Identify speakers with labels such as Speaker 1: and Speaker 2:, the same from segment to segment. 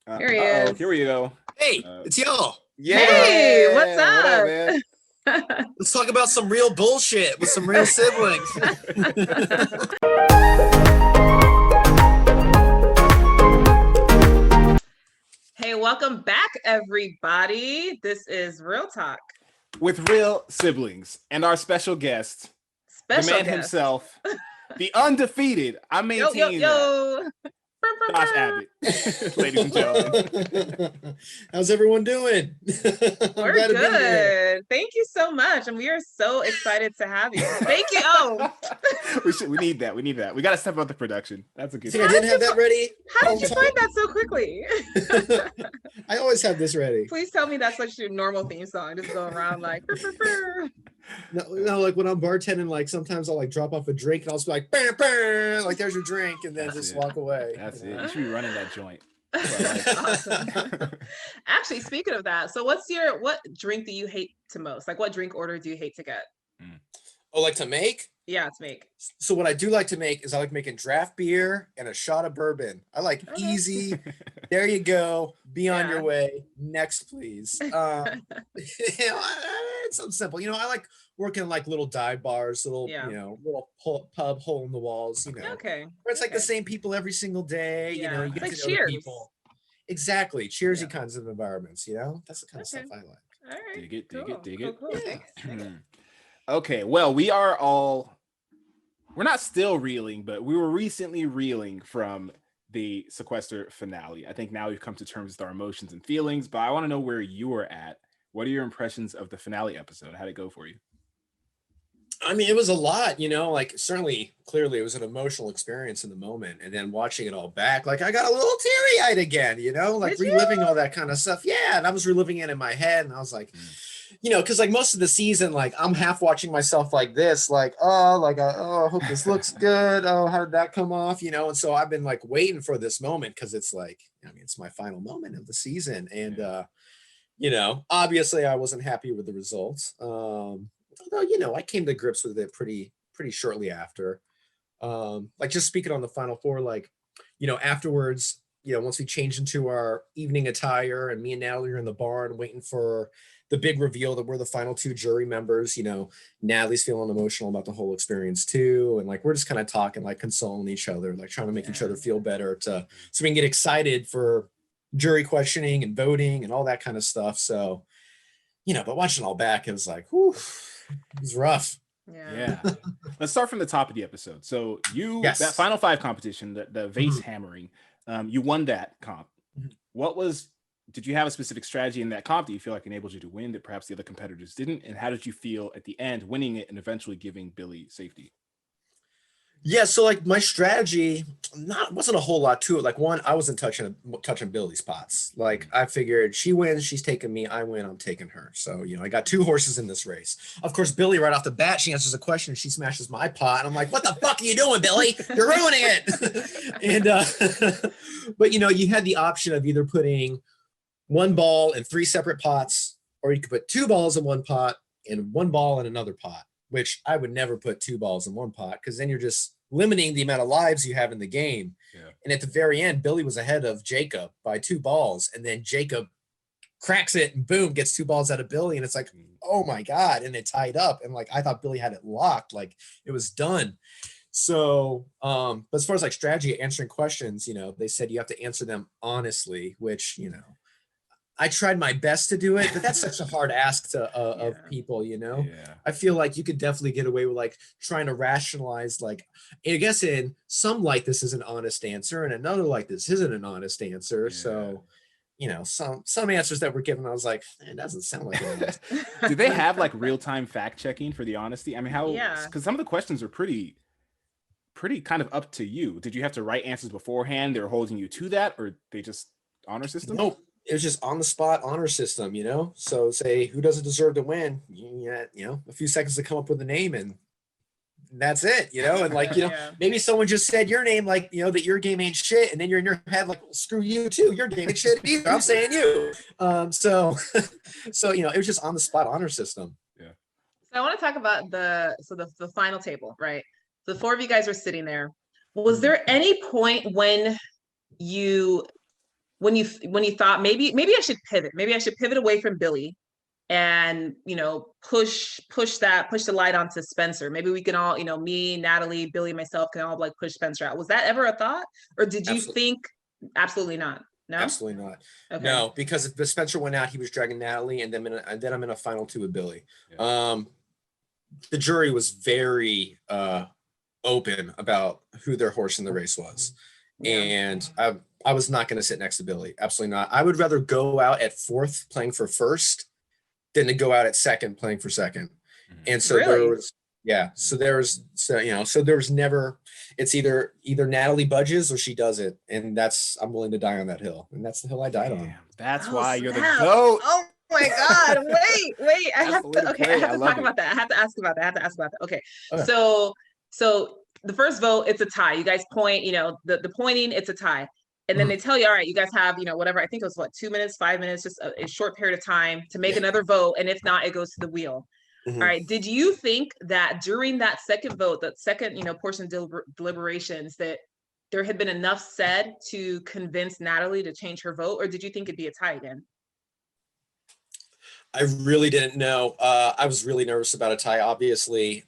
Speaker 1: Here he is.
Speaker 2: Here we go.
Speaker 3: Hey, it's y'all.
Speaker 2: Yeah.
Speaker 1: Hey, what's
Speaker 2: What
Speaker 1: up?
Speaker 2: man?
Speaker 3: Let's talk about some real bullshit with some real siblings.
Speaker 1: Hey, welcome back, everybody. This is Real Talk.
Speaker 2: With real siblings and our special guest, the man himself, the undefeated. I maintain
Speaker 1: yo.
Speaker 2: Josh Abbott, ladies and gentlemen.
Speaker 3: How's everyone doing?
Speaker 1: We're good. Thank you so much. And we are so excited to have you. Thank you. Oh,
Speaker 2: we need that. We need that. We got to step up the production. That's a good
Speaker 3: thing. I didn't have that ready.
Speaker 1: How did you find that so quickly?
Speaker 3: I always have this ready.
Speaker 1: Please tell me that's like your normal theme song. Just go around like.
Speaker 3: No, like when I'm bartending, like sometimes I'll like drop off a drink and I'll just be like, bam, bam, like there's your drink, and then just walk away.
Speaker 2: That's it. You should be running that joint.
Speaker 1: Awesome. Actually, speaking of that, so what drink do you hate to most? Like what drink order do you hate to get?
Speaker 3: Oh, like to make?
Speaker 1: Yeah, to make.
Speaker 3: So what I do like to make is I like making draft beer and a shot of bourbon. I like easy. There you go. Be on your way. Next, please. It's so simple. I like working in like little dive bars, little pub hole in the walls.
Speaker 1: Okay.
Speaker 3: Where it's like the same people every single day. You get
Speaker 1: like
Speaker 3: to know people. Exactly. Cheersy kinds of environments. That's the kind of stuff I like.
Speaker 1: All right.
Speaker 2: Dig it.
Speaker 1: Cool.
Speaker 2: Yeah. Okay, well, we're not still reeling, but we were recently reeling from the Sequester finale. I think now we've come to terms with our emotions and feelings, but I want to know where you are at. What are your impressions of the finale episode? How'd it go for you?
Speaker 3: I mean, it was a lot, like clearly it was an emotional experience in the moment. And then watching it all back, like I got a little teary-eyed again, like reliving all that kind of stuff. Yeah, and I was reliving it in my head, and I was like, because like most of the season, like I'm half watching myself like this, like, I hope this looks good. Oh, how did that come off? And so I've been like waiting for this moment because it's like, it's my final moment of the season. And, obviously I wasn't happy with the results. Although, I came to grips with it pretty shortly after. Like just speaking on the final four, like, afterwards, once we changed into our evening attire and me and Natalie are in the barn waiting for the big reveal that we're the final two jury members, Natalie's feeling emotional about the whole experience too. And like, we're just kind of talking, like consoling each other, like trying to make each other feel better so we can get excited for jury questioning and voting and all that kind of stuff. So, but watching it all back, it was like, whew, it was rough.
Speaker 1: Yeah.
Speaker 2: Let's start from the top of the episode. So that final five competition, the vase hammering, you won that comp. Did you have a specific strategy in that comp that you feel like enabled you to win that perhaps the other competitors didn't? And how did you feel at the end winning it and eventually giving Billy safety?
Speaker 3: Yeah, so like my strategy wasn't a whole lot to it. Like one, I wasn't touching Billy's spots. Like I figured she wins, she's taking me, I win, I'm taking her. So, I got two horses in this race. Of course, Billy right off the bat, she answers a question, she smashes my pot. And I'm like, what the fuck are you doing, Billy? You're ruining it. And but you had the option of either putting one ball in three separate pots, or you could put two balls in one pot and one ball in another pot, which I would never put two balls in one pot because then you're just limiting the amount of lives you have in the game. Yeah. And at the very end, Billy was ahead of Jacob by two balls, and then Jacob cracks it and boom, gets two balls out of Billy. And it's like, oh my God. And it tied up. And like, I thought Billy had it locked, like it was done. So, but as far as like strategy answering questions, they said you have to answer them honestly, which, I tried my best to do it, but that's such a hard ask of people, I feel like you could definitely get away with like trying to rationalize, like, I guess in some light, this is an honest answer, and another like this isn't an honest answer. Yeah. So, some answers that were given, I was like, it doesn't sound like it.
Speaker 2: Do they have like real-time fact checking for the honesty? I mean, because some of the questions are pretty kind of up to you. Did you have to write answers beforehand? They're holding you to that, or they just honor system?
Speaker 3: Nope. It was just on the spot honor system, so say who doesn't deserve to win, a few seconds to come up with a name, and that's it, and like, maybe someone just said your name, like, that your game ain't shit, and then you're in your head like, screw you too, your game ain't shit either, I'm saying you. So it was just on the spot honor system.
Speaker 1: Yeah. So I want to talk about the final table, right? So the four of you guys are sitting there. Was there any point when you when you thought maybe I should pivot. Maybe I should pivot away from Billy and, push the light onto Spencer. Maybe we can all, me, Natalie, Billy, myself can all like push Spencer out. Was that ever a thought? Or did you think absolutely not? No?
Speaker 3: Absolutely not.
Speaker 1: Okay.
Speaker 3: No, because if Spencer went out, he was dragging Natalie, and then I'm in a final two with Billy.
Speaker 2: Yeah.
Speaker 3: The jury was very open about who their horse in the race was.
Speaker 1: Yeah.
Speaker 3: And I was not going to sit next to Billy. Absolutely not. I would rather go out at fourth playing for first than to go out at second playing for second. And so there was, so there was never, it's either Natalie budges or she doesn't. And I'm willing to die on that hill. And that's the hill I died on.
Speaker 2: That's why you're the GOAT.
Speaker 1: Oh my God. Wait. I have to talk about that. I have to ask about that. Okay. So the first vote, it's a tie. You guys point, the pointing, it's a tie. And then they tell you, all right, you guys have, whatever, I think it was 2 minutes, 5 minutes, just a short period of time to make another vote. And if not, it goes to the wheel. All right. Did you think that during that second vote, that second, portion of deliberations, that there had been enough said to convince Natalie to change her vote? Or did you think it'd be a tie again?
Speaker 3: I really didn't know. I was really nervous about a tie, obviously.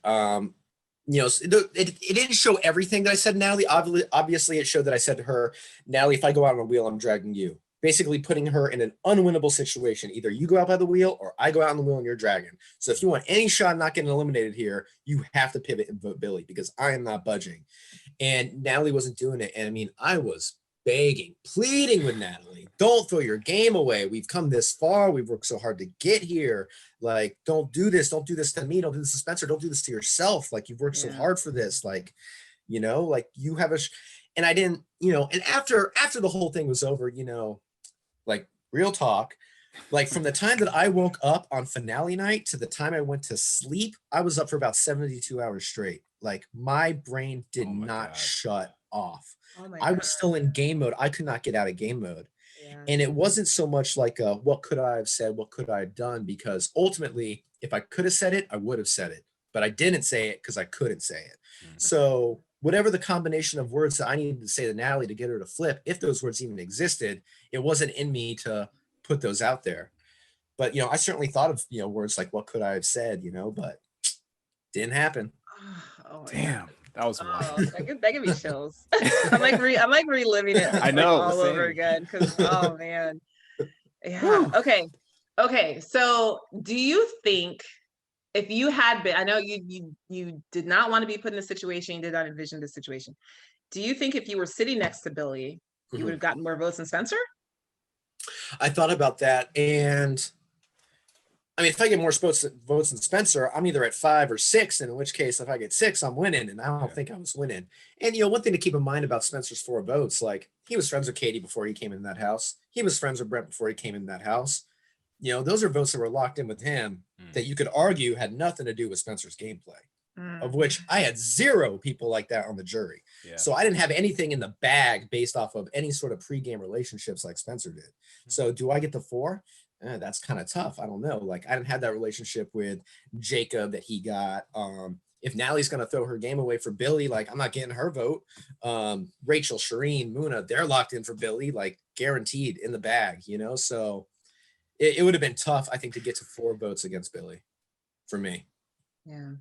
Speaker 3: It didn't show everything that I said to Natalie. Obviously, it showed that I said to her, Natalie, if I go out on a wheel, I'm dragging you. Basically putting her in an unwinnable situation. Either you go out by the wheel or I go out on the wheel and you're dragging. So if you want any shot of not getting eliminated here, you have to pivot and vote Billy because I am not budging. And Natalie wasn't doing it. And I mean, I was begging, pleading with Natalie, don't throw your game away. We've come this far. We've worked so hard to get here. Like, don't do this. Don't do this to me. Don't do this to Spencer. Don't do this to yourself. Like, you've worked so hard for this. Like, like you have and I didn't, and after the whole thing was over, like real talk, like from the time that I woke up on finale night to the time I went to sleep, I was up for about 72 hours straight. Like my brain did not shut off. I was still in game mode. I could not get out of game mode. Yeah. And it wasn't so much like, what could I have said? What could I have done? Because ultimately, if I could have said it, I would have said it. But I didn't say it because I couldn't say it. So whatever the combination of words that I needed to say to Natalie to get her to flip, if those words even existed, it wasn't in me to put those out there. But, I certainly thought of, words like, what could I have said, but didn't happen.
Speaker 2: Oh, damn. That was wild.
Speaker 1: That give me chills. I'm like reliving it.
Speaker 2: I know
Speaker 1: all over again. Cause oh man. Yeah. Okay. So do you think if you had been, I know you did not want to be put in this situation, you did not envision this situation. Do you think if you were sitting next to Billy, you would have gotten more votes than Spencer?
Speaker 3: I thought about that. And I mean, if I get more votes than Spencer, I'm either at 5 or 6, and in which case, if I get 6, I'm winning, and I don't think I was winning. And, one thing to keep in mind about Spencer's 4 votes, like, he was friends with Katie before he came in that house. He was friends with Brent before he came in that house. Those are votes that were locked in with him that you could argue had nothing to do with Spencer's gameplay, of which I had 0 people like that on the jury. Yeah. So I didn't have anything in the bag based off of any sort of pregame relationships like Spencer did. So do I get the 4? That's kind of tough. I don't know. Like, I didn't have that relationship with Jacob that he got. If Natalie's going to throw her game away for Billy, like, I'm not getting her vote. Rachel, Shireen, Muna, they're locked in for Billy, like, guaranteed in the bag, So it would have been tough, I think, to get to 4 votes against Billy for me.
Speaker 1: Yeah.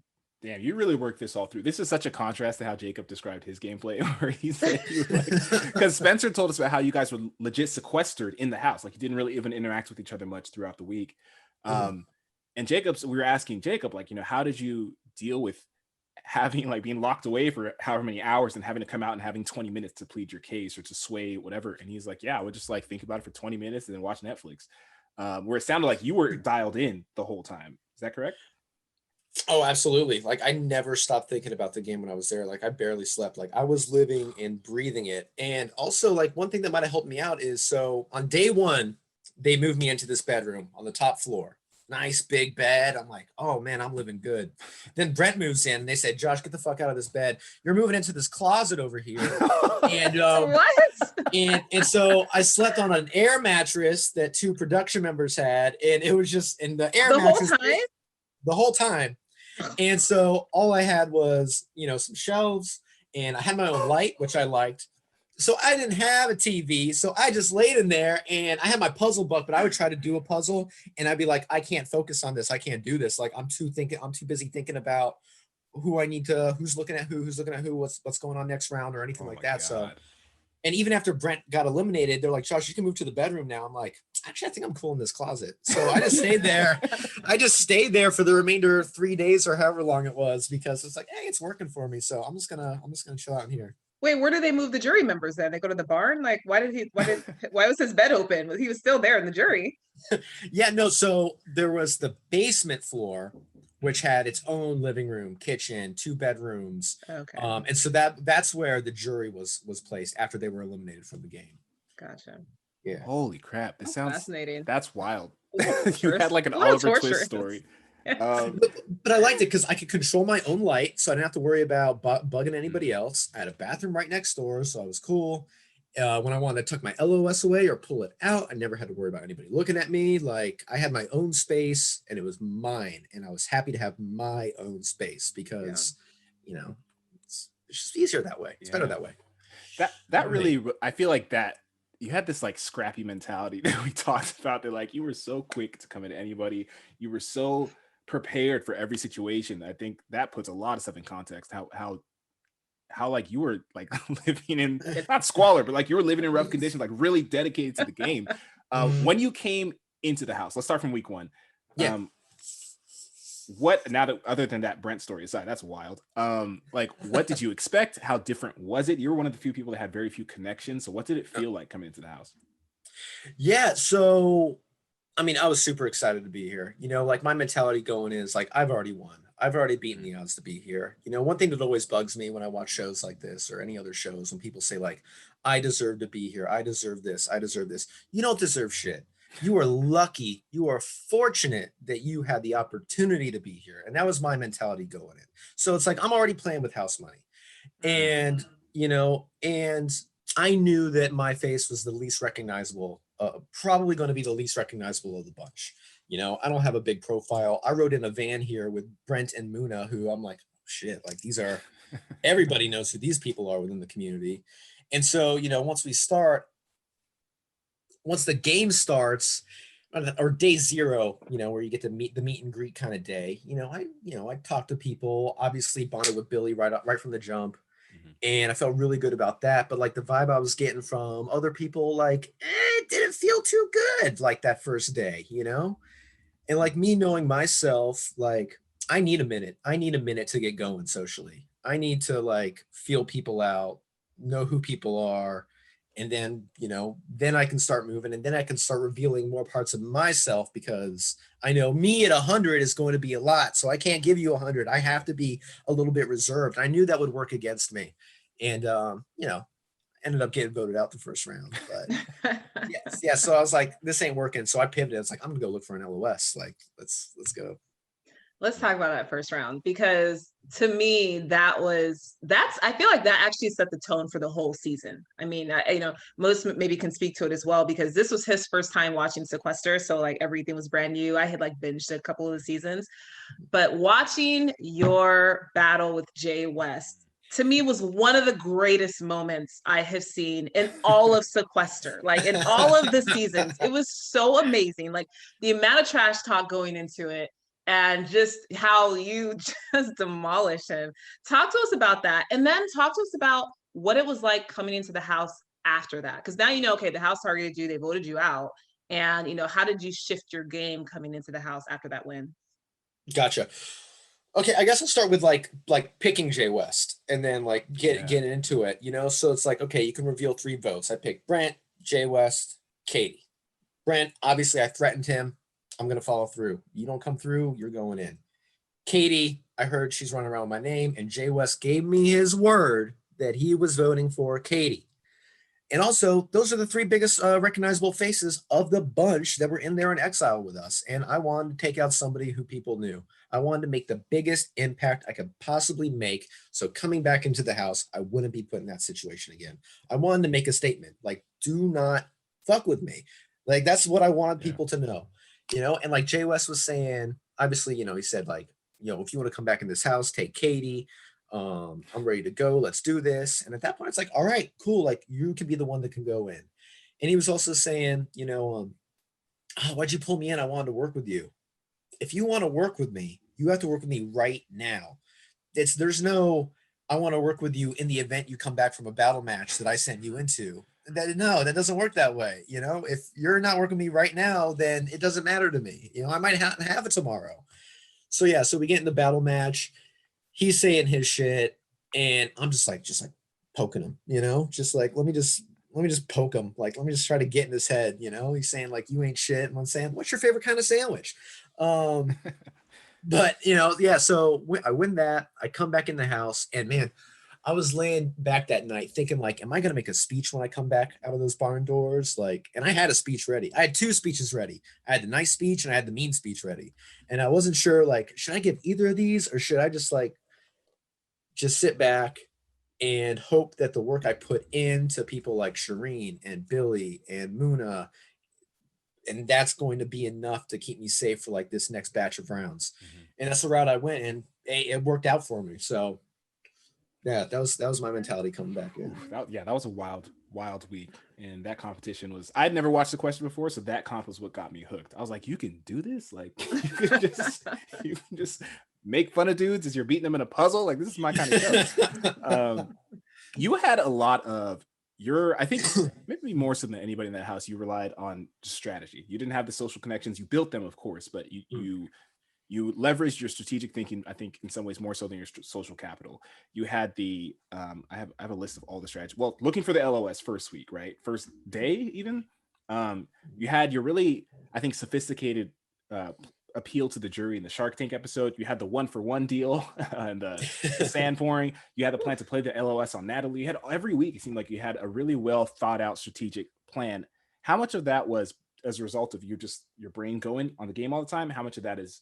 Speaker 2: Damn, you really worked this all through. This is such a contrast to how Jacob described his gameplay, where he said because Spencer told us about how you guys were legit sequestered in the house. Like, you didn't really even interact with each other much throughout the week. And we were asking Jacob, like, how did you deal with having, like, being locked away for however many hours and having to come out and having 20 minutes to plead your case or to sway whatever? And he's like, yeah, I would just like think about it for 20 minutes and then watch Netflix. Where it sounded like you were dialed in the whole time. Is that correct?
Speaker 3: Oh, absolutely. Like, I never stopped thinking about the game when I was there. Like, I barely slept. Like, I was living and breathing it. And also, like, one thing that might have helped me out is, so on day 1, they moved me into this bedroom on the top floor. Nice big bed. I'm like, oh man, I'm living good. Then Brent moves in and they said, Josh, get the fuck out of this bed. You're moving into this closet over here. And
Speaker 1: what?
Speaker 3: And so I slept on an air mattress that 2 production members had, and it was just in the air mattress the whole time. And so all I had was, some shelves, and I had my own light, which I liked. So I didn't have a TV, so I just laid in there and I had my puzzle book, but I would try to do a puzzle and I'd be like, I can't focus on this. I can't do this. Like I'm too busy thinking about who I need to, who's looking at who, what's going on next round or anything like that. So,
Speaker 2: God.
Speaker 3: and even after Brent got eliminated, they're like, Josh, you can move to the bedroom now. I'm like, actually, I think I'm cool in this closet. So I just stayed there. I just stayed there for the remainder of 3 days or however long it was, because it's like, hey, it's working for me. So I'm just gonna chill out in here.
Speaker 1: Wait, where do they move the jury members then? They go to the barn? Like, why was his bed open? He was still there in the jury.
Speaker 3: Yeah, no. So there was the basement floor, which had its own living room, kitchen, 2 bedrooms.
Speaker 1: Okay.
Speaker 3: And so that's where the jury was placed after they were eliminated from the game.
Speaker 1: Gotcha.
Speaker 3: Yeah.
Speaker 2: Holy crap. This sounds
Speaker 1: fascinating.
Speaker 2: That's wild. You had like an
Speaker 1: What a
Speaker 2: Oliver
Speaker 1: torture.
Speaker 2: Twist story.
Speaker 3: But I liked it because I could control my own light, so I didn't have to worry about bugging anybody else. I had a bathroom right next door, so I was cool. When I wanted to tuck my LOS away or pull it out, I never had to worry about anybody looking at me. Like I had my own space and it was mine, and I was happy to have my own space because, you know, it's just easier that way. It's better that way.
Speaker 2: That really, I feel like that you had this like scrappy mentality that we talked about, that like you were so quick to come into anybody. You were so prepared for every situation. I think that puts a lot of stuff in context. How like you were like living in, not squalor, but like you were living in rough conditions, like really dedicated to the game. When you came into the house, let's start from week 1.
Speaker 3: Yeah.
Speaker 2: What, now that, other than that Brent story aside, that's wild. Like what did you expect? How different was it? You were one of the few people that had very few connections. So what did it feel like coming into the house?
Speaker 3: Yeah. So, I mean, I was super excited to be here. You know, like my mentality going is like, I've already won. I've already beaten the odds to be here. You know, one thing that always bugs me when I watch shows like this or any other shows, when people say like, I deserve to be here. I deserve this. I deserve this. You don't deserve shit. You are lucky. You are fortunate that you had the opportunity to be here. And that was my mentality going in. So it's like, I'm already playing with house money. And, you know, and I knew that my face was the least recognizable, probably going to be the least recognizable of the bunch. You know, I don't have a big profile. I rode in a van here with Brent and Muna, who I'm like, oh, shit, like these are, everybody knows who these people are within the community. And so, you know, once the game starts, or day 0, you know, where you get to meet and greet kind of day, I talked to people, obviously bonded with Billy right from the jump. And I felt really good about that. But like the vibe I was getting from other people, like, it didn't feel too good like that first day, you know? And like me knowing myself, like I need a minute. I need a minute to get going socially. I need to like feel people out, know who people are. And then, you know, then I can start moving, and then I can start revealing more parts of myself, because I know me at 100 is going to be a lot. So I can't give you 100. I have to be a little bit reserved. I knew that would work against me. And, you know, ended up getting voted out the first round. But yeah. So I was like, this ain't working. So I pivoted. It's like, I'm gonna go look for an LOS. Like, let's go.
Speaker 1: Let's talk about that first round, because to me, I feel like that actually set the tone for the whole season. I mean, you know, most maybe can speak to it as well, because this was his first time watching Sequester. So like everything was brand new. I had like binged a couple of the seasons, but watching your battle with Jay West, to me, was one of the greatest moments I have seen in all of Sequester, like in all of the seasons. It was so amazing. Like the amount of trash talk going into it, and just how you just demolished him. Talk to us about that. And then talk to us about what it was like coming into the house after that. Because now you know, okay, the house targeted you, they voted you out. And, you know, how did you shift your game coming into the house after that win?
Speaker 3: Gotcha. Okay, I guess I'll start with like picking Jay West, and then like get into it, you know? So it's like, okay, you can reveal 3 votes. I picked Brent, Jay West, Katie. Brent, obviously I threatened him. I'm going to follow through. You don't come through, you're going in. Katie, I heard she's running around with my name, and Jay West gave me his word that he was voting for Katie. And also, those are the 3 biggest recognizable faces of the bunch that were in there in exile with us. And I wanted to take out somebody who people knew. I wanted to make the biggest impact I could possibly make. So coming back into the house, I wouldn't be put in that situation again. I wanted to make a statement, like, do not fuck with me. Like, that's what I wanted people to know, you know? And like Jay West was saying, obviously, you know, he said like, you know, if you want to come back in this house, take Katie. I'm ready to go. Let's do this. And at that point, it's like, all right, cool. Like you can be the one that can go in. And he was also saying, "Oh, why'd you pull me in? I wanted to work with you. If you want to work with me, you have to work with me right now. There's no, I want to work with you in the event you come back from a battle match that I sent you into. That doesn't work that way. If you're not working with me right now, then it doesn't matter to me. I might have it tomorrow. So yeah, so we get in the battle match. He's saying his shit, and I'm just like poking him, just like let me just poke him, like let me just try to get in his head. He's saying like you ain't shit, and I'm saying what's your favorite kind of sandwich? But yeah, so I win that. I come back in the house, and man, I was laying back that night thinking like, am I gonna make a speech when I come back out of those barn doors? Like, and I had a speech ready. I had two speeches ready. I had the nice speech and I had the mean speech ready. And I wasn't sure, like, should I give either of these, or should I just sit back and hope that the work I put into people like Shireen and Billy and Muna, and that's going to be enough to keep me safe for like this next batch of rounds. Mm-hmm. And that's the route I went, and it worked out for me. So yeah, that was my mentality coming back in.
Speaker 2: That was a wild week. And that competition was, I'd never watched Sequester before, so that comp was what got me hooked. I was like, you can do this? Like, you can just make fun of dudes as you're beating them in a puzzle? Like, this is my kind of show. You had a lot of I think maybe more so than anybody in that house, you relied on strategy. You didn't have the social connections. You built them, of course, but you leveraged your strategic thinking, I think, in some ways more so than your social capital. You had the, I have a list of all the strategies. Well, looking for the LOS first week, right? First day even. You had your really, I think, sophisticated appeal to the jury in the Shark Tank episode. You had the 1-for-1 deal and the sand pouring. You had the plan to play the LOS on Natalie. You had every week, it seemed like you had a really well thought out strategic plan. How much of that was as a result of your brain going on the game all the time? How much of that is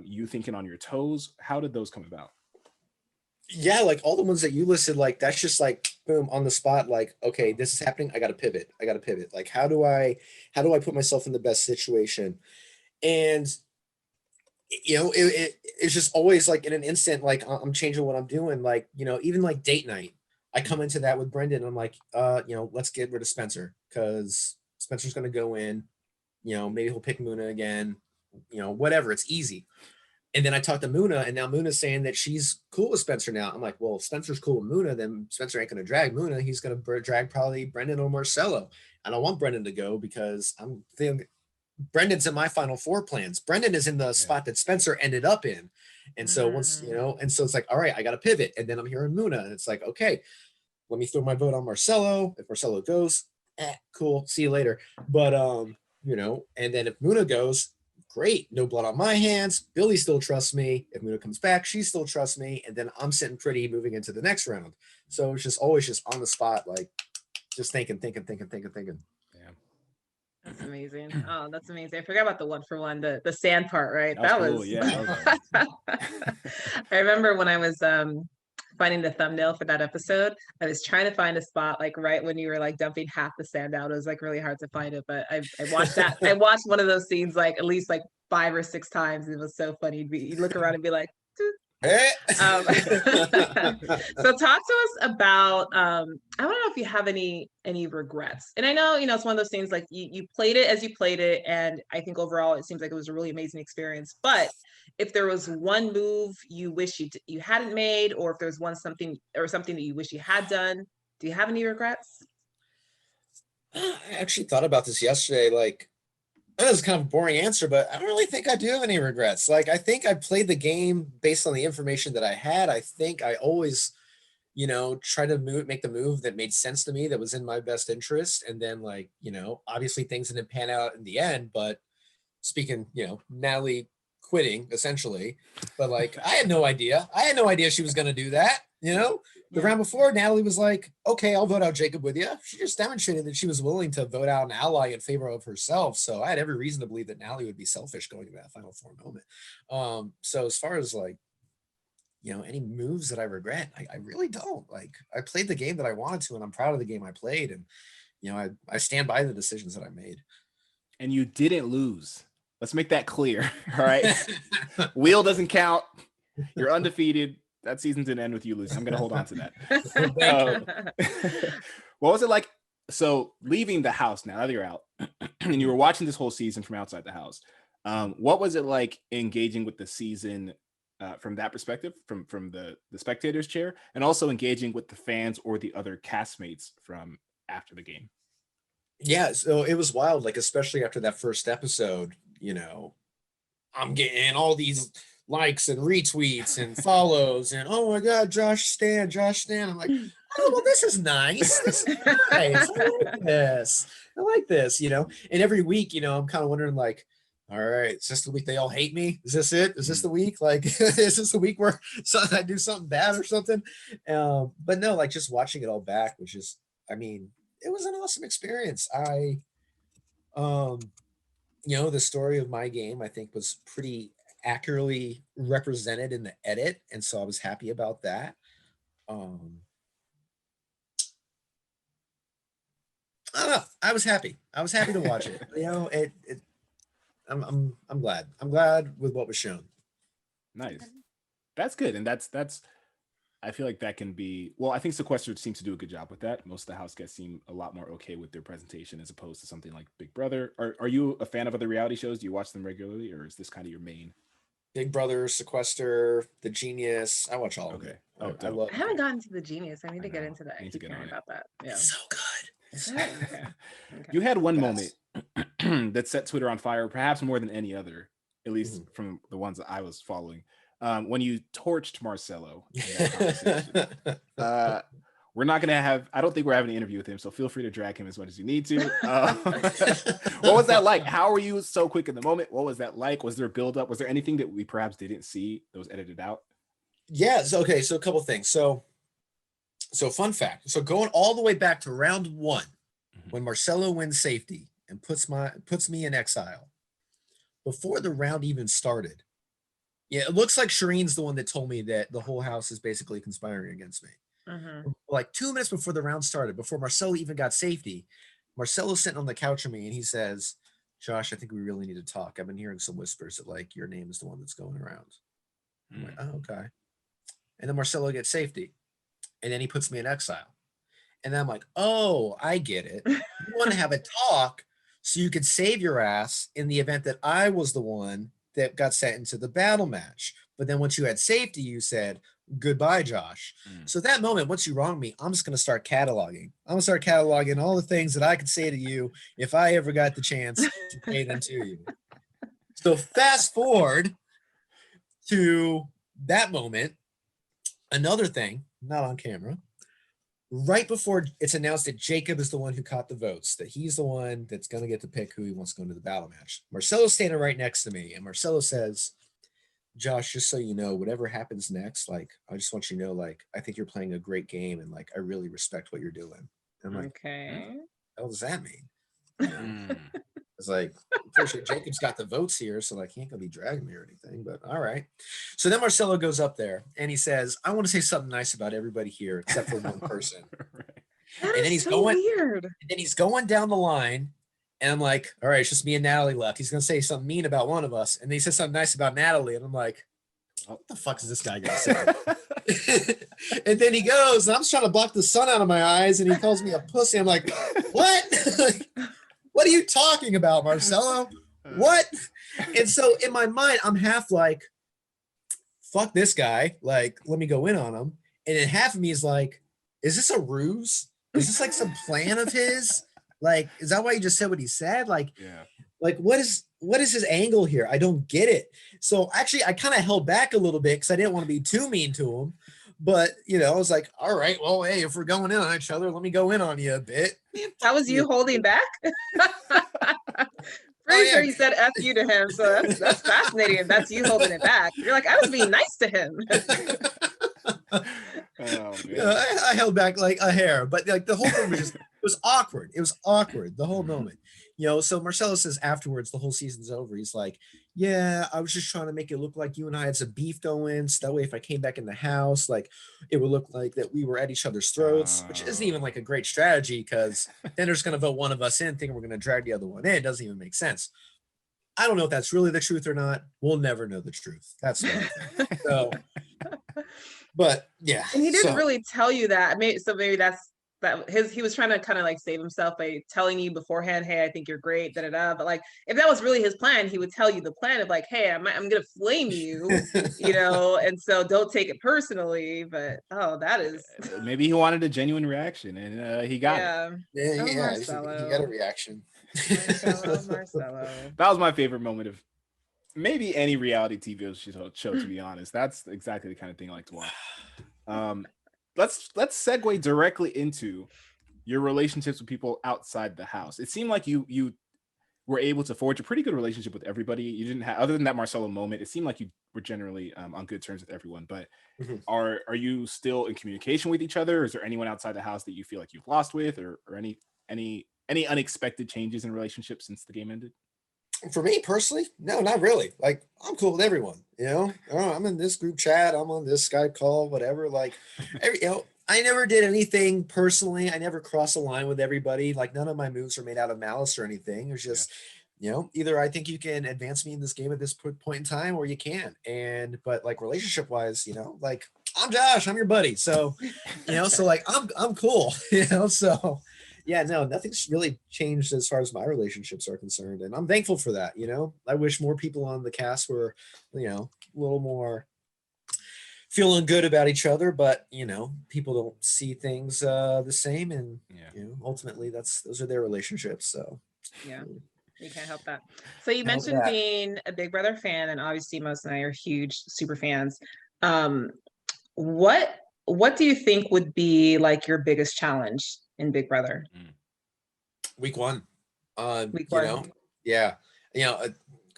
Speaker 2: you thinking on your toes? How did those come about?
Speaker 3: Yeah, like all the ones that you listed, like that's just like boom on the spot. Like, okay, this is happening. I got to pivot. Like, how do I put myself in the best situation? And it's just always like in an instant, like I'm changing what I'm doing. Like, even like date night, I come into that with Brendan. And I'm like, let's get rid of Spencer because Spencer's going to go in, maybe he'll pick Muna again, whatever. It's easy. And then I talked to Muna, and now Muna's saying that she's cool with Spencer now. I'm like, well, if Spencer's cool with Muna, then Spencer ain't going to drag Muna. He's going to drag probably Brendan or Marcello. I don't want Brendan to go because I'm thinking Brendan's in my final four plans. Brendan is in the spot that Spencer ended up in. And so once, and so it's like, all right, I got to pivot. And then I'm hearing Muna, and it's like, okay, let me throw my vote on Marcello. If Marcello goes, cool. See you later. But, and then if Muna goes, great. No blood on my hands. Billy still trusts me. If Muna comes back, she still trusts me. And then I'm sitting pretty moving into the next round. So it's just always just on the spot, like just thinking.
Speaker 1: That's amazing. Oh, that's amazing. I forgot about the 1-for-1, the sand part, right?
Speaker 2: That was cool. Yeah.
Speaker 1: I remember when I was finding the thumbnail for that episode, I was trying to find a spot like right when you were like dumping half the sand out. It was like really hard to find it, but I watched that. I watched one of those scenes like at least like 5 or 6 times. It was so funny. You look around and be like, so talk to us about I don't know if you have any regrets. And I know it's one of those things like you played it as you played it, and I think overall it seems like it was a really amazing experience. But if there was one move you wish you hadn't made, or if there was something that you wish you had done, do you have any regrets?
Speaker 3: I actually thought about this yesterday. Like, that was kind of a boring answer, but I don't really think I do have any regrets. Like, I think I played the game based on the information that I had. I think I always, try to make the move that made sense to me, that was in my best interest. And then like, obviously things didn't pan out in the end, but speaking, Natalie quitting essentially, but like, I had no idea she was going to do that. The round before, Natalie was like, okay, I'll vote out Jacob with you. She just demonstrated that she was willing to vote out an ally in favor of herself. So I had every reason to believe that Natalie would be selfish going to that final four moment. So as far as like, any moves that I regret, I really don't. Like, I played the game that I wanted to, and I'm proud of the game I played. And, I stand by the decisions that I made.
Speaker 2: And you didn't lose. Let's make that clear. All right. Wheel doesn't count. You're undefeated. that season didn't end with you losing. I'm gonna hold on to that. What was it like? So leaving the house now that you're out, and you were watching this whole season from outside the house. What was it like engaging with the season from that perspective, from the spectator's chair, and also engaging with the fans or the other castmates from after the game?
Speaker 3: Yeah, so it was wild, like especially after that first episode, I'm getting all these likes and retweets and follows and oh my god, Josh Stan. I'm like, oh well, this is nice. This is nice. I like this, And every week, I'm kind of wondering like, all right, is this the week they all hate me? Is this it? Is this the week? Like, is this the week where I do something bad or something? But no, like just watching it all back was just, I mean, it was an awesome experience. The story of my game, I think, was pretty accurately represented in the edit. And so I was happy about that. I don't know. I was happy to watch it. I'm glad. I'm glad with what was shown.
Speaker 2: Nice. That's good. And that's I feel like that can be, well, I think Sequester seems to do a good job with that. Most of the house guests seem a lot more okay with their presentation as opposed to something like Big Brother. Are you a fan of other reality shows? Do you watch them regularly, or is this kind of your main?
Speaker 3: Big Brother, Sequester, The Genius. I watch all of it.
Speaker 2: Oh,
Speaker 1: I haven't gotten to The Genius. I need to get into that. I keep hearing about that. Yeah.
Speaker 3: It's so good.
Speaker 1: Okay.
Speaker 2: You had one moment that set Twitter on fire, perhaps more than any other, at least from the ones that I was following. When you torched Marcello in that conversation. We're not going to have, I don't think we're having an interview with him, so feel free to drag him as much as you need to. What was that like? How were you so quick in the moment? What was that like? Was there a buildup? Was there anything that we perhaps didn't see that was edited out?
Speaker 3: Yes. Okay. So a couple things. So fun fact. So going all the way back to round 1, when Marcello wins safety and puts me in exile, before the round even started, yeah, it looks like Shireen's the one that told me that the whole house is basically conspiring against me. Like 2 minutes before the round started, before Marcello even got safety, Marcello's sitting on the couch with me and he says, Josh, I think we really need to talk. I've been hearing some whispers that like your name is the one that's going around. I'm like, oh, okay. And then Marcello gets safety. And then he puts me in exile. And then I'm like, oh, I get it. You want to have a talk so you could save your ass in the event that I was the one that got sent into the battle match. But then once you had safety, you said, goodbye, Josh. So that moment, once you wrong me, I'm just going to start cataloging. I'm going to start cataloging all the things that I could say to you if I ever got the chance to say them to you. So fast forward to that moment, another thing, not on camera, right before it's announced that Jacob is the one who caught the votes, that he's the one that's going to get to pick who he wants to go into the battle match. Marcello's standing right next to me, and Marcello says, Josh, just so you know, whatever happens next, like, I just want you to know, like, I think you're playing a great game, and like, I really respect what you're doing. And I'm like,
Speaker 1: okay.
Speaker 3: What the hell does that mean? It's like, pretty sure Jacob's got the votes here, so like he ain't gonna be dragging me or anything, but all right. So then Marcello goes up there and he says, I want to say something nice about everybody here except for one person.
Speaker 1: That
Speaker 3: and then
Speaker 1: he's so weird. And
Speaker 3: then he's going down the line, and I'm like, all right, it's just me and Natalie left. He's gonna say something mean about one of us, and then he says something nice about Natalie, and I'm like, what the fuck is this guy gonna say? And then he goes, and I'm just trying to block the sun out of my eyes, and he calls me a pussy. I'm like, what? What are you talking about, Marcello? What? And so in my mind, I'm half like, fuck this guy. Like, let me go in on him. And then half of me is like, is this a ruse? Is this like some plan of his? Like, is that why he just said what he said? Like,
Speaker 2: yeah.
Speaker 3: Like, what is his angle here? I don't get it. So actually, I kind of held back a little bit because I didn't want to be too mean to him. But, I was like, all right, well, hey, if we're going in on each other, let me go in on you a bit.
Speaker 1: How was you holding back? Pretty sure you said F you to him. So that's fascinating. If that's you holding it back. You're like, I was being nice to him.
Speaker 3: I held back like a hair, but like the whole thing was just, it was awkward. It was awkward, the whole moment. So Marcello says afterwards, the whole season's over. He's like, yeah, I was just trying to make it look like you and I had some beef going. So that way, if I came back in the house, like it would look like that we were at each other's throats, which isn't even like a great strategy because then there's going to vote one of us in, thinking we're going to drag the other one in. It doesn't even make sense. I don't know if that's really the truth or not. We'll never know the truth. That's what I think. So, But yeah.
Speaker 1: And he didn't really tell you that. Maybe that's he was trying to kind of like save himself by telling you beforehand, hey, I think you're great, da da da. But like, if that was really his plan, he would tell you the plan of like, hey, I'm gonna flame you, you know, and so don't take it personally. But that is
Speaker 2: maybe he wanted a genuine reaction, and he got it.
Speaker 3: Yeah, he got a reaction.
Speaker 1: Marcello.
Speaker 2: That was my favorite moment of maybe any reality TV show, to be honest. That's exactly the kind of thing I like to watch. Let's segue directly into your relationships with people outside the house. It seemed like you were able to forge a pretty good relationship with everybody. You didn't have, other than that Marcello moment, it seemed like you were generally on good terms with everyone. But are you still in communication with each other? Is there anyone outside the house that you feel like you've lost with, or any unexpected changes in relationships since the game ended?
Speaker 3: For me personally, no, not really. Like, I'm cool with everyone, you know. I'm in this group chat, I'm on this Skype call, whatever. Like, I never did anything personally. I never crossed a line with everybody. Like, none of my moves are made out of malice or anything. It's just, you know, either I think you can advance me in this game at this point in time, or you can't. But like relationship wise, you know, like, I'm Josh, I'm your buddy. So, you know, so like I'm cool, you know. So yeah, no, nothing's really changed as far as my relationships are concerned. And I'm thankful for that. You know, I wish more people on the cast were, you know, a little more feeling good about each other, but you know, people don't see things the same. And you know, ultimately those are their relationships. So
Speaker 1: yeah, you can't help that. So you mentioned being a Big Brother fan, and obviously most and I are huge super fans. What do you think would be like your biggest challenge in Big Brother?
Speaker 3: Week one.
Speaker 1: Week
Speaker 3: you
Speaker 1: one.
Speaker 3: know, yeah, you know,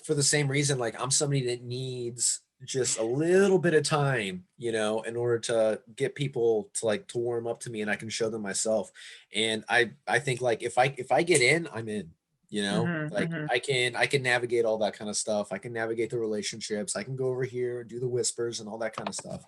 Speaker 3: for the same reason, like I'm somebody that needs just a little bit of time, you know, in order to get people to warm up to me, and I can show them myself. And I think like if I get in, I'm in. You know, I can navigate all that kind of stuff. I can navigate the relationships. I can go over here, do the whispers and all that kind of stuff.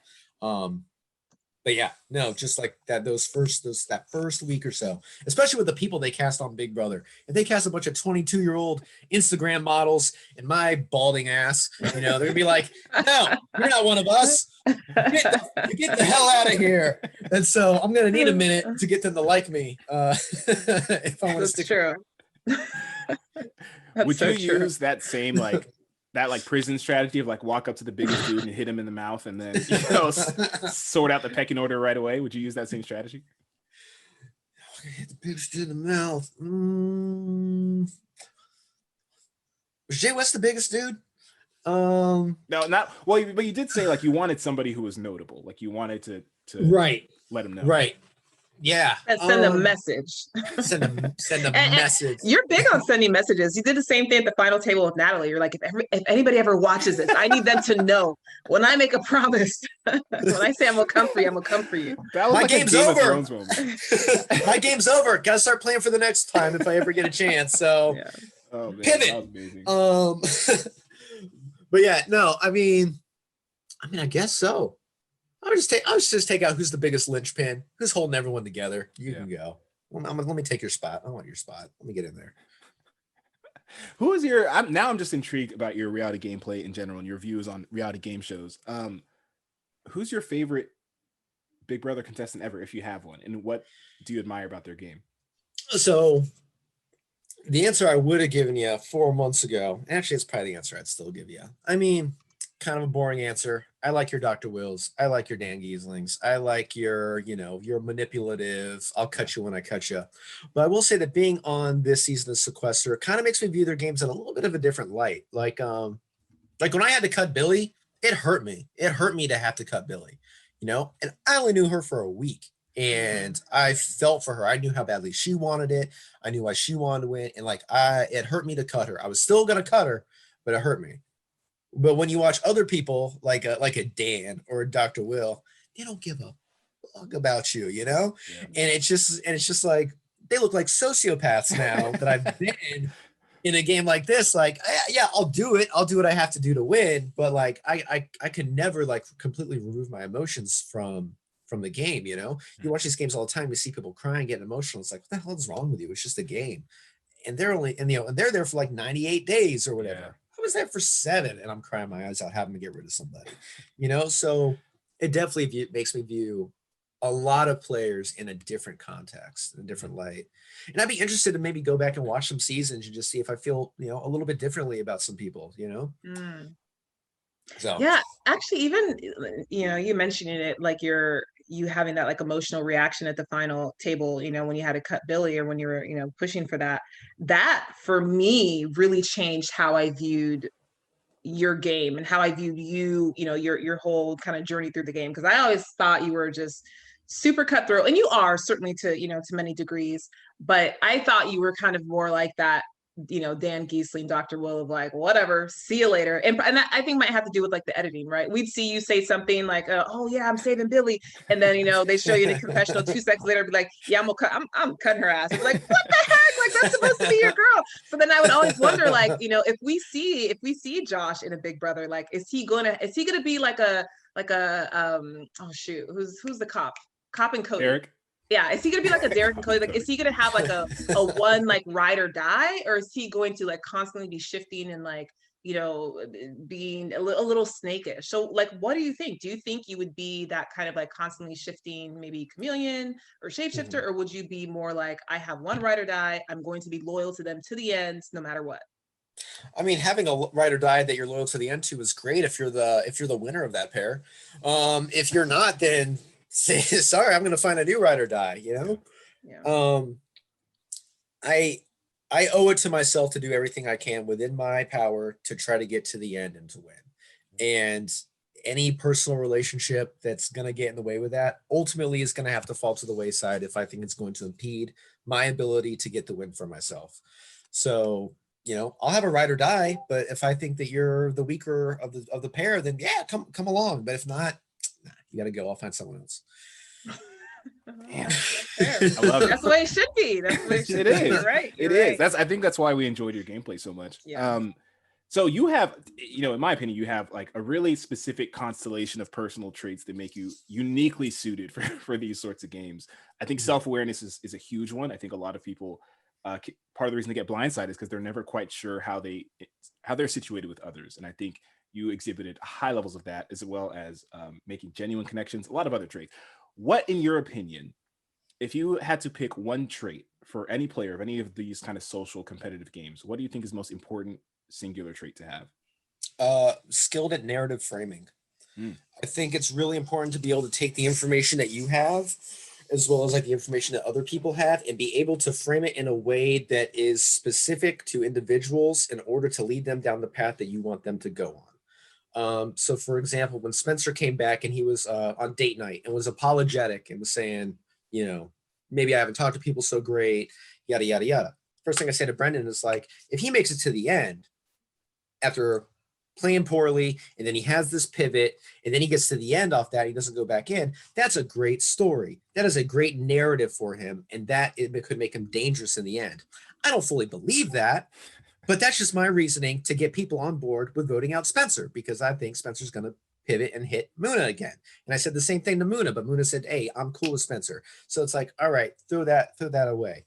Speaker 3: But yeah, no, just like that, that first week or so, especially with the people they cast on Big Brother. If they cast a bunch of 22-year-old Instagram models and my balding ass, you know, they're gonna be like, no, you're not one of us. Get the hell out of here. And so I'm gonna need a minute to get them to like me. If I want to stick.
Speaker 1: True.
Speaker 2: Would you use that same that prison strategy of like walk up to the biggest dude and hit him in the mouth and then, you know, sort out the pecking order right away? Would you use that same strategy?
Speaker 3: Hit the biggest dude in the mouth. Was Jay West the biggest dude?
Speaker 2: No, not well, but you did say like you wanted somebody who was notable, like you wanted to let him know.
Speaker 3: Right. Yeah.
Speaker 1: And send a message.
Speaker 3: Send a message.
Speaker 1: You're big on sending messages. You did the same thing at the final table with Natalie. You're like, if anybody ever watches this, I need them to know when I make a promise. When I say I'm gonna come for you, I'm gonna come for you.
Speaker 3: My game's over. My game's over. Gotta start playing for the next time if I ever get a chance. So
Speaker 2: oh, man,
Speaker 3: pivot. But yeah, no, I mean, I guess so. I'll just take out who's the biggest linchpin, who's holding everyone together. You can go. Let me take your spot. I want your spot. Let me get in there.
Speaker 2: Who is your? I'm just intrigued about your reality gameplay in general and your views on reality game shows. Who's your favorite Big Brother contestant ever, if you have one, and what do you admire about their game?
Speaker 3: So, the answer I would have given you 4 months ago, actually, it's probably the answer I'd still give you. I mean, kind of a boring answer. I like your Dr. Wills. I like your Dan Gieslings. I like your, you know, your manipulative, I'll cut you when I cut you. But I will say that being on this season of Sequester kind of makes me view their games in a little bit of a different light. Like when I had to cut Billy, it hurt me. It hurt me to have to cut Billy, you know, and I only knew her for a week. And I felt for her. I knew how badly she wanted it. I knew why she wanted to win. And like, it hurt me to cut her. I was still going to cut her, but it hurt me. But when you watch other people like a Dan or a Dr. Will, they don't give a fuck about you, you know? Yeah. And it's just like, they look like sociopaths now that I've been in a game like this. Like, yeah, I'll do it. I'll do what I have to do to win. But like, I could never like completely remove my emotions from the game, you know? You watch these games all the time, you see people crying, getting emotional. It's like, what the hell is wrong with you? It's just a game. And they're there for like 98 days or whatever. Yeah. I was there for 7 and I'm crying my eyes out having to get rid of somebody, you know? So it definitely makes me view a lot of players in a different context, in a different light. And I'd be interested to maybe go back and watch some seasons and just see if I feel, a little bit differently about some people,
Speaker 1: Mm.
Speaker 3: So
Speaker 1: Yeah, actually, even you mentioning it, like you having that like emotional reaction at the final table, when you had to cut Billy, or when you were, pushing for that for me really changed how I viewed your game and how I viewed you, your whole kind of journey through the game. Because I always thought you were just super cutthroat, and you are certainly to many degrees, but I thought you were kind of more like that, Dan Giesling, Dr. Will, of like, whatever, see you later. And that I think might have to do with like the editing, right? We'd see you say something like, oh yeah, I'm saving Billy. And then, they show you in a confessional 2 seconds later, be like, yeah, I'm cutting her ass. It's like, what the heck? Like, that's supposed to be your girl. So then I would always wonder, like, if we see Josh in a Big Brother, like, is he gonna be like a oh shoot, who's the cop and Cody?
Speaker 2: Eric.
Speaker 1: Yeah, is he gonna be like a Derek and Cody? Like, is he gonna have like a one like ride or die, or is he going to like constantly be shifting and like being a little snakish? So like, what do you think? Do you think you would be that kind of like constantly shifting, maybe chameleon or shapeshifter, or would you be more like, I have one ride or die, I'm going to be loyal to them to the end, no matter what?
Speaker 3: I mean, having a ride or die that you're loyal to the end to is great if you're the winner of that pair. If you're not, then say sorry, I'm going to find a new ride or die.
Speaker 1: Yeah.
Speaker 3: I owe it to myself to do everything I can within my power to try to get to the end and to win. And any personal relationship that's going to get in the way with that ultimately is going to have to fall to the wayside if I think it's going to impede my ability to get the win for myself. So, I'll have a ride or die, but if I think that you're the weaker of the pair, then yeah, come along. But if not, you got to go. I'll find someone else.
Speaker 2: Damn.
Speaker 1: I love it. That's the way it should be. That's the way it should be. You're right. You're right.
Speaker 2: I think that's why we enjoyed your gameplay so much.
Speaker 1: Yeah.
Speaker 2: So you have, in my opinion, you have like a really specific constellation of personal traits that make you uniquely suited for these sorts of games. I think self-awareness is a huge one. I think a lot of people, part of the reason they get blindsided is because they're never quite sure how they're situated with others. And I think you exhibited high levels of that, as well as making genuine connections, a lot of other traits. What, in your opinion, if you had to pick one trait for any player of any of these kind of social competitive games, what do you think is the most important singular trait to have?
Speaker 3: Skilled at narrative framing. I think it's really important to be able to take the information that you have, as well as like the information that other people have, and be able to frame it in a way that is specific to individuals in order to lead them down the path that you want them to go on. So for example, when Spencer came back and he was on date night and was apologetic and was saying, maybe I haven't talked to people so great, yada, yada, yada. First thing I say to Brendan is like, if he makes it to the end after playing poorly, and then he has this pivot, and then he gets to the end off that, he doesn't go back in, that's a great story. That is a great narrative for him, and that it could make him dangerous in the end. I don't fully believe that, but that's just my reasoning to get people on board with voting out Spencer, because I think Spencer's going to pivot and hit Muna again. And I said the same thing to Muna, but Muna said, hey, I'm cool with Spencer. So it's like, all right, throw that away.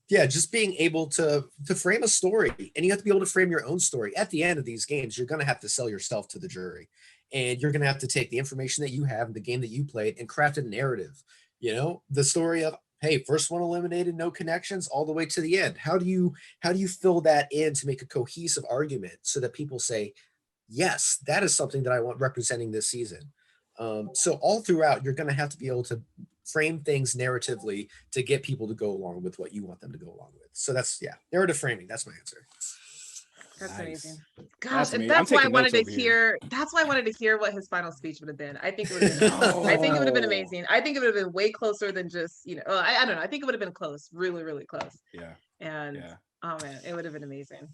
Speaker 3: Yeah, just being able to frame a story, and you have to be able to frame your own story. At the end of these games, you're going to have to sell yourself to the jury, and you're going to have to take the information that you have in the game that you played and craft a narrative. The story of, hey, first one eliminated, no connections, all the way to the end. How do you fill that in to make a cohesive argument so that people say, yes, that is something that I want representing this season. So all throughout, you're going to have to be able to frame things narratively to get people to go along with what you want them to go along with. So that's, narrative framing. That's my answer.
Speaker 1: That's
Speaker 2: Nice.
Speaker 1: amazing. Gosh,
Speaker 2: That's
Speaker 1: that's why I wanted to
Speaker 2: here.
Speaker 1: hear. That's why I wanted to hear what his final speech would have been. I think it would have been. I think it would have been amazing. I think it would have been way closer than just I don't know. I think it would have been close, really, really close.
Speaker 2: Yeah.
Speaker 1: And oh man, it would have been amazing.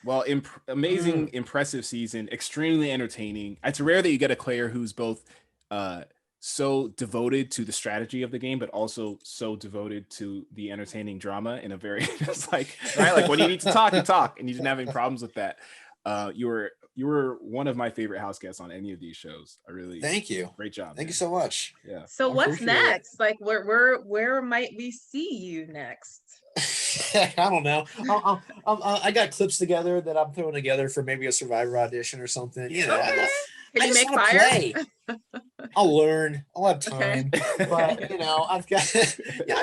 Speaker 2: Well, amazing, impressive season, extremely entertaining. It's rare that you get a player who's both so devoted to the strategy of the game, but also so devoted to the entertaining drama in a very just like, right? Like when you need to talk, you talk, and you didn't have any problems with that. You were one of my favorite house guests on any of these shows. I really
Speaker 3: thank you.
Speaker 2: Great job.
Speaker 3: Thank you so much.
Speaker 2: Yeah.
Speaker 1: So what's next? Like where might we see you next?
Speaker 3: I don't know. I got clips together that I'm throwing together for maybe a Survivor audition or something.
Speaker 1: Can you
Speaker 3: just
Speaker 1: make
Speaker 3: wanna
Speaker 1: fire?
Speaker 3: play. I'll learn. I'll have
Speaker 1: Okay.
Speaker 3: time. But I've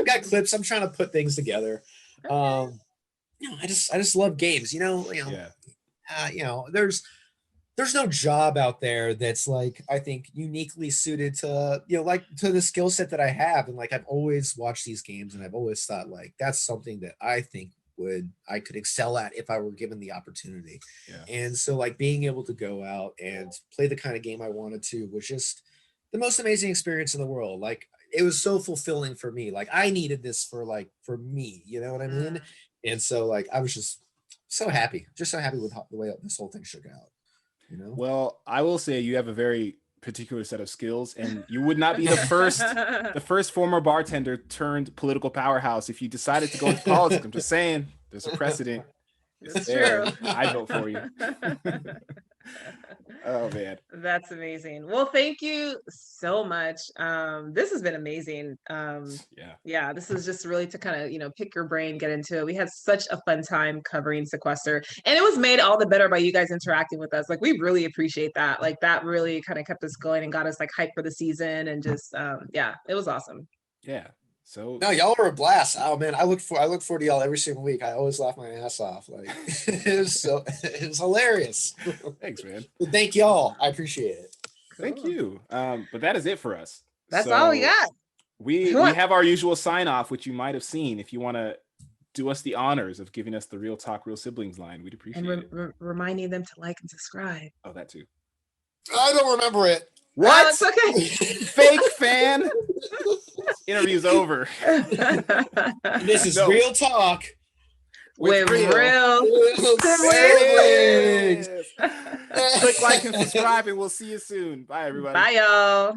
Speaker 3: got clips. I'm trying to put things together.
Speaker 1: Okay.
Speaker 3: I just love games.
Speaker 2: Yeah.
Speaker 3: There's no job out there that's like I think uniquely suited to like to the skill set that I have, and like I've always watched these games and I've always thought like that's something that I think I could excel at if I were given the opportunity.
Speaker 2: Yeah.
Speaker 3: And so like being able to go out and play the kind of game I wanted to was just the most amazing experience in the world. Like it was so fulfilling for me. Like I needed this for me, you know what I mean? And so like I was just so happy, with the way this whole thing shook out.
Speaker 2: Well, I will say you have a very particular set of skills, and you would not be the first former bartender turned political powerhouse if you decided to go into politics. I'm just saying, there's a precedent.
Speaker 1: It's true.
Speaker 2: I vote for you. Oh man,
Speaker 1: that's amazing. Well, thank you so much. This has been amazing. Yeah, this is just really to kind of pick your brain, get into it. We had such a fun time covering Sequester, and it was made all the better by you guys interacting with us. Like we really appreciate that. Like that really kind of kept us going and got us like hyped for the season, and just it was awesome.
Speaker 2: Yeah. So
Speaker 3: no, y'all were a blast. Oh man, I look forward to y'all every single week. I always laugh my ass off. Like it was hilarious.
Speaker 2: Thanks, man.
Speaker 3: Thank y'all. I appreciate it.
Speaker 2: Thank you. But that is it for us.
Speaker 1: That's all we got.
Speaker 2: We have our usual sign off, which you might have seen. If you want to do us the honors of giving us the Real Talk, Real Siblings line, we'd appreciate it.
Speaker 1: Reminding them to like and subscribe.
Speaker 2: Oh, that too.
Speaker 3: I don't remember it.
Speaker 2: What?
Speaker 1: It's okay.
Speaker 2: Fake fan. Interview's over.
Speaker 3: This is Real Talk
Speaker 1: with real
Speaker 3: siblings.
Speaker 2: Click like and subscribe, and we'll see you soon. Bye, everybody.
Speaker 1: Bye, y'all.